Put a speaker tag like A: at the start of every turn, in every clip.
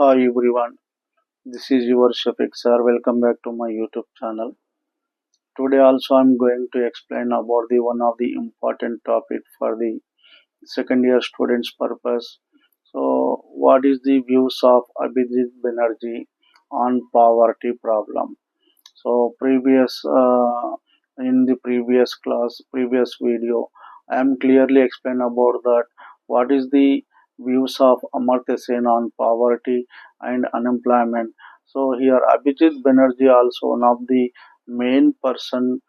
A: Hi everyone, this is your Shafeek sir. Welcome back to my YouTube channel. Today also I'm going to explain about the one of the important topic for the second year students purpose. So what is the views of Abhijit Banerjee on poverty problem? So in the previous class, previous video, I am clearly explained about that what is the views of Amartya Sen on poverty and unemployment. So here Abhijit Banerjee also one of the main person.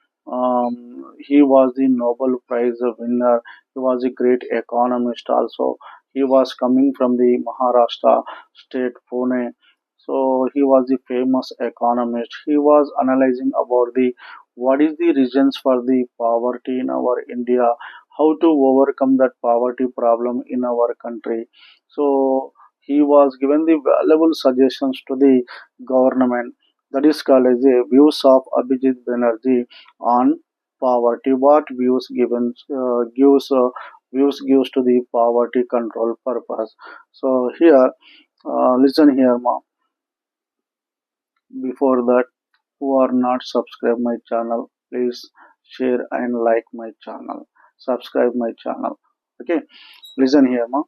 A: He was the Nobel Prize winner. He was a great economist also. He was coming from the Maharashtra state Pune, so he was the famous economist. He was analyzing about the what is the reasons for the poverty in our India, how to overcome that poverty problem in our country. So he was given the valuable suggestions to the government. That is called as a views of Abhijit Banerjee on poverty. What views gives to the poverty control purpose. So here, listen here, ma. Before that, who are not subscribed my channel, please share and like my channel. Subscribe my channel. Okay, listen here, ma.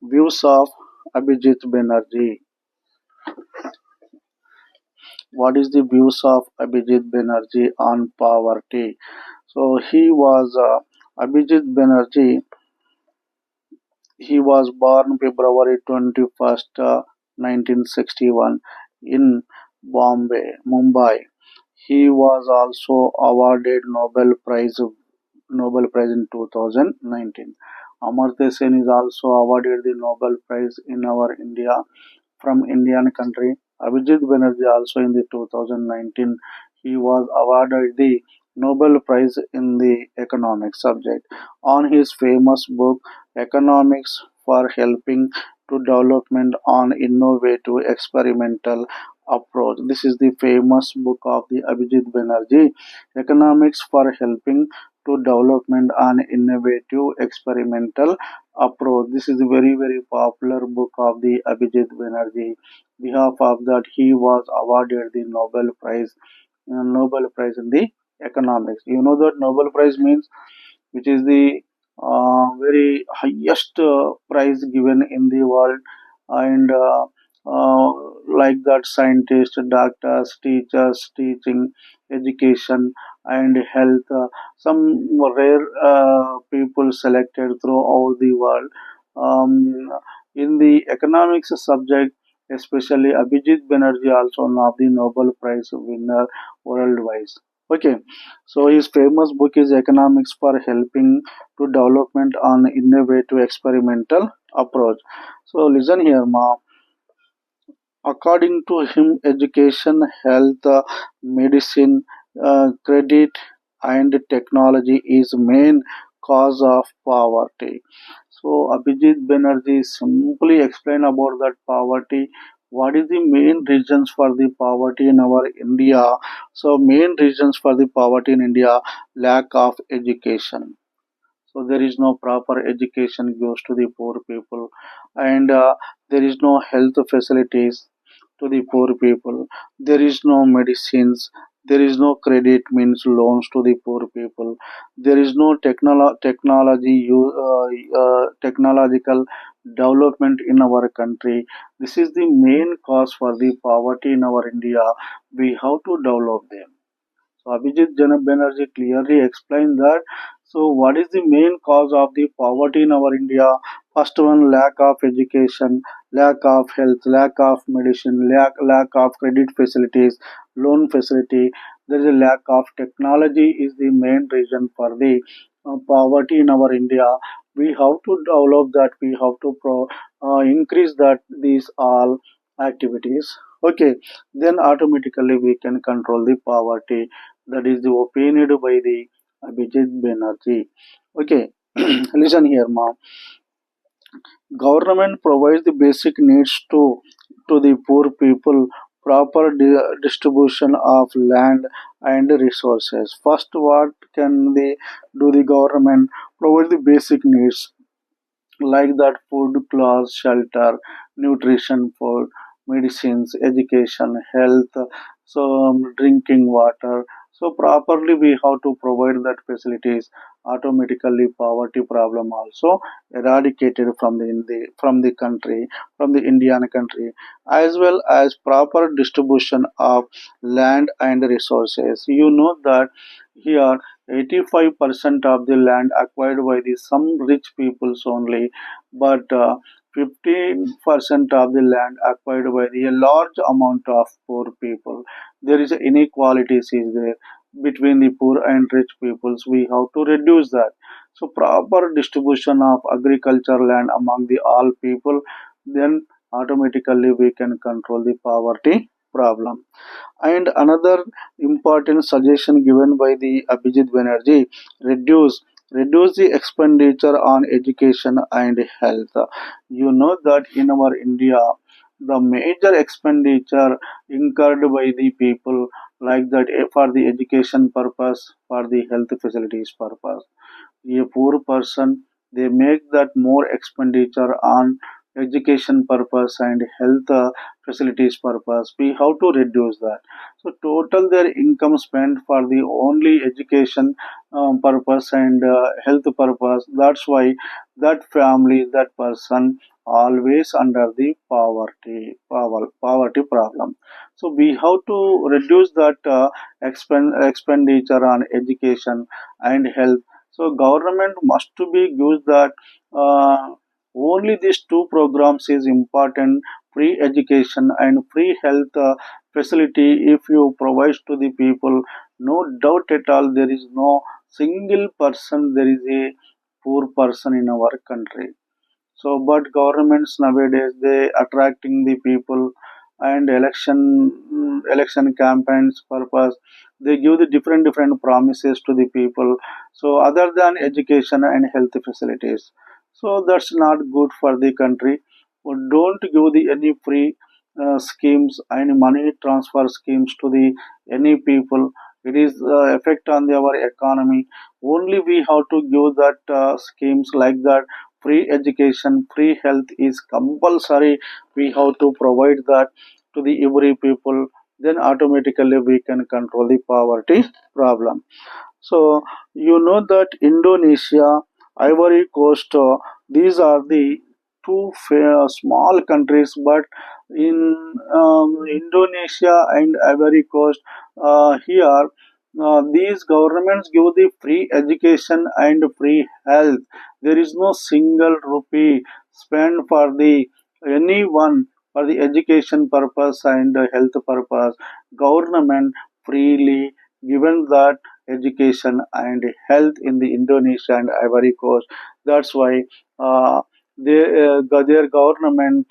A: Views of Abhijit Banerjee. What is the views of Abhijit Banerjee on poverty? So Abhijit Banerjee. He was born February 21st, 1961 in Mumbai. He was also awarded Nobel Prize in 2019. Amartya Sen is also awarded the Nobel Prize in our India from Indian country. Abhijit Banerjee also in the 2019 he was awarded the Nobel Prize in the economics subject on his famous book Economics for Helping to Development on Innovative Experimental Approach. This is the famous book of the Abhijit Banerjee, Economics for Helping to Development on Innovative Experimental Approach. This is a very popular book of the Abhijit Banerjee. Behalf of that, he was awarded the Nobel Prize in the economics. You know that Nobel Prize means which is the very highest prize given in the world, and uh, like that scientists, doctors, teachers, teaching, education, and health. Some rare people selected throughout the world. Um, in the economics subject, especially Abhijit Banerjee, also one of the Nobel Prize winner worldwide. Okay, so his famous book is Economics for Helping to Development on Innovative Experimental Approach. So listen here, ma. According to him, education, health, medicine, credit, and technology is main cause of poverty. So Abhijit Banerjee simply explain about that poverty. What is the main reasons for the poverty in our India? So main reasons for the poverty in India: lack of education. So there is no proper education goes to the poor people, and there is no health facilities to the poor people. There is no medicines. There is no credit means loans to the poor people. There is no technological development in our country. This is the main cause for the poverty in our India. We have to develop them. So Abhijit Banerjee clearly explained that. So what is the main cause of the poverty in our India? First one, lack of education, lack of health, lack of medicine, lack of credit facilities, loan facility. There is a lack of technology is the main reason for the poverty in our India. We have to develop that. We have to increase that these all activities. Okay, then automatically we can control the poverty. That is the opinion by the Abhijit Banerjee. Okay, listen here, ma'am. Government provides the basic needs to the poor people, proper distribution of land and resources. First, what can they do? The government provide the basic needs. like that food, clothes, shelter, nutrition, food, medicines, education, health, so drinking water. So properly we have to provide that facilities. Automatically poverty problem also eradicated from the country, from the Indian country, as well as proper distribution of land and resources. You know that here 85% of the land acquired by the some rich peoples only, but 15% of the land acquired by the large amount of poor people. There is inequalities is there between the poor and rich peoples. We have to reduce that. So proper distribution of agriculture land among the all people, then automatically we can control the poverty problem. And another important suggestion given by the Abhijit Banerjee, reduce reduce the expenditure on education and health. You know that in our India, the major expenditure incurred by the people, like that, for the education purpose, for the health facilities purpose. A poor person, they make that more expenditure on education purpose and health facilities purpose. We have to reduce that. So total their income spent for the only education purpose and health purpose, that's why that family, that person always under the poverty problem. So we have to reduce that expenditure on education and health. So government must to be use that only these two programs is important: free education and free health facility. If you provide to the people, no doubt at all there is no single person there is a poor person in our country. So, but governments nowadays they attracting the people and election campaigns purpose. They give the different promises to the people. So, other than education and health facilities, so that's not good for the country. Don't give the any free schemes and money transfer schemes to the any people. It is effect on our economy. Only we have to give that schemes like that. Free education, free health is compulsory. We have to provide that to the every people. Then automatically we can control the poverty problem. So you know that Indonesia, Ivory Coast, these are the two small countries, but in Indonesia and Ivory Coast, here these governments give the free education and free health. There is no single rupee spent for the anyone for the education purpose and health purpose. Government freely given that education and health in the Indonesia and Ivory Coast. That's why uh, their government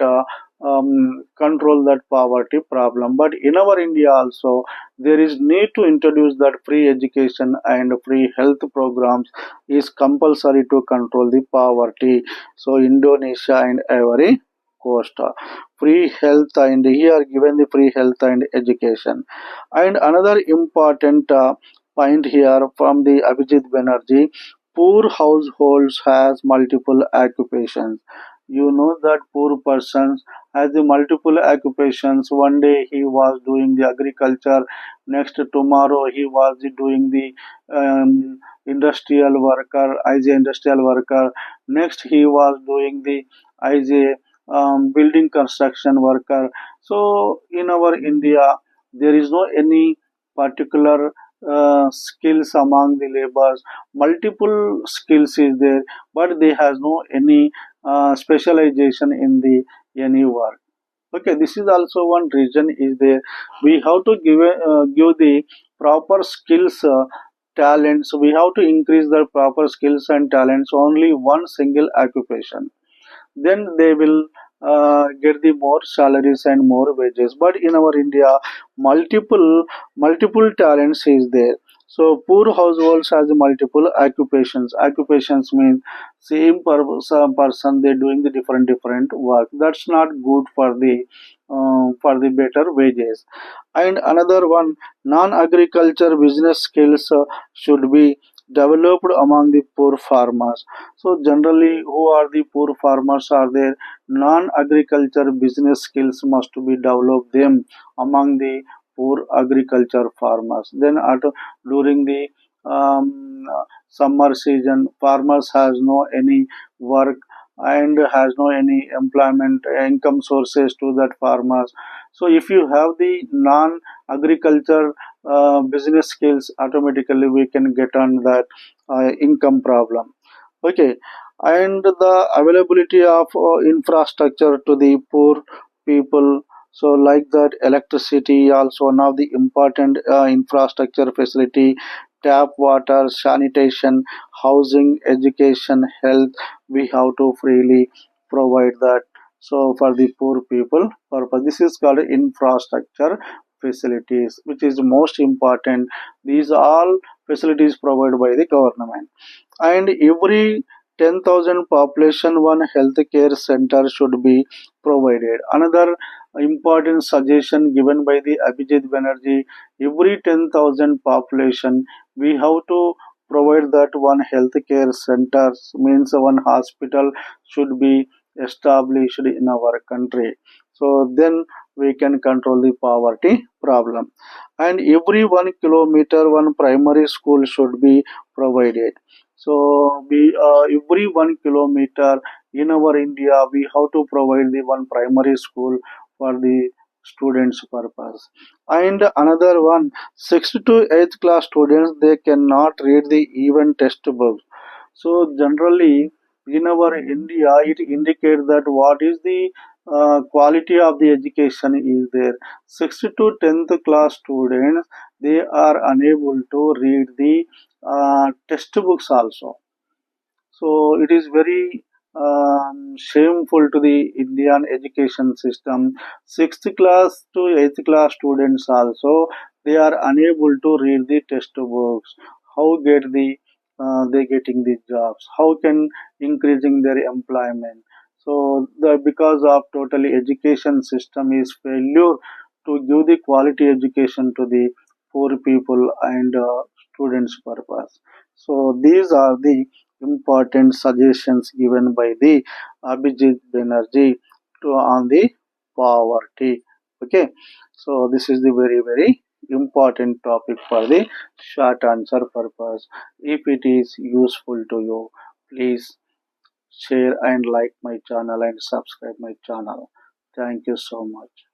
A: control that poverty problem. But in our India also, there is need to introduce that free education and free health programs is compulsory to control the poverty. So Indonesia and Ivory Coast, free health, and here given the free health and education. And another important point here from the Abhijit Banerjee, poor households has multiple occupations. You know that poor persons has the multiple occupations. One day he was doing the agriculture, next tomorrow he was doing the industrial worker, as a industrial worker. Next he was doing the as a building construction worker. So in our India, there is no any particular skills among the laborers. Multiple skills is there, but they has no any specialization in the any work. Okay, this is also one reason is there. We have to give the proper skills, talents. We have to increase the proper skills and talents. Only one single occupation, then they will get the more salaries and more wages. But in our India, multiple talents is there. So poor households has multiple occupations mean same person they doing the different work. That's not good for the better wages. And another one, non agriculture business skills should be developed among the poor farmers. So generally, who are the poor farmers are there? Non-agriculture business skills must be developed them among the poor agriculture farmers. Then during the summer season, farmers has no any work and has no any employment income sources to that farmers. So if you have the non agriculture business skills, automatically we can get on that income problem. Okay, and the availability of infrastructure to the poor people. So like that, electricity also one of the important infrastructure facility, tap water, sanitation, housing, education, health, we have to freely provide that. So for the poor people purpose, this is called infrastructure facilities, which is most important. These all facilities provided by the government. And every 10,000 population, one healthcare center should be provided. Another important suggestion given by the Abhijit Banerjee, every 10,000 population we have to provide that one healthcare center, means one hospital should be established in our country. So then we can control the poverty problem. And every 1 kilometer one primary school should be provided. So we every 1 kilometer in our India we have to provide the one primary school for the students purpose. And another one, 6th to 8th class students, they cannot read the even textbooks. So generally in our India it indicates that what is the quality of the education is there. 6th to 10th class students, they are unable to read the textbooks also. So it is very shameful to the Indian education system. 6th class to 8th class students also, they are unable to read the textbooks. How get the they getting the jobs? How can increasing their employment? So the because of totally education system is failure to give the quality education to the poor people and students purpose. So these are the important suggestions given by the Abhijit Banerjee to on the poverty. Okay, so this is the very important topic for the short answer purpose. If it is useful to you, please share and like my channel and subscribe my channel. Thank you so much.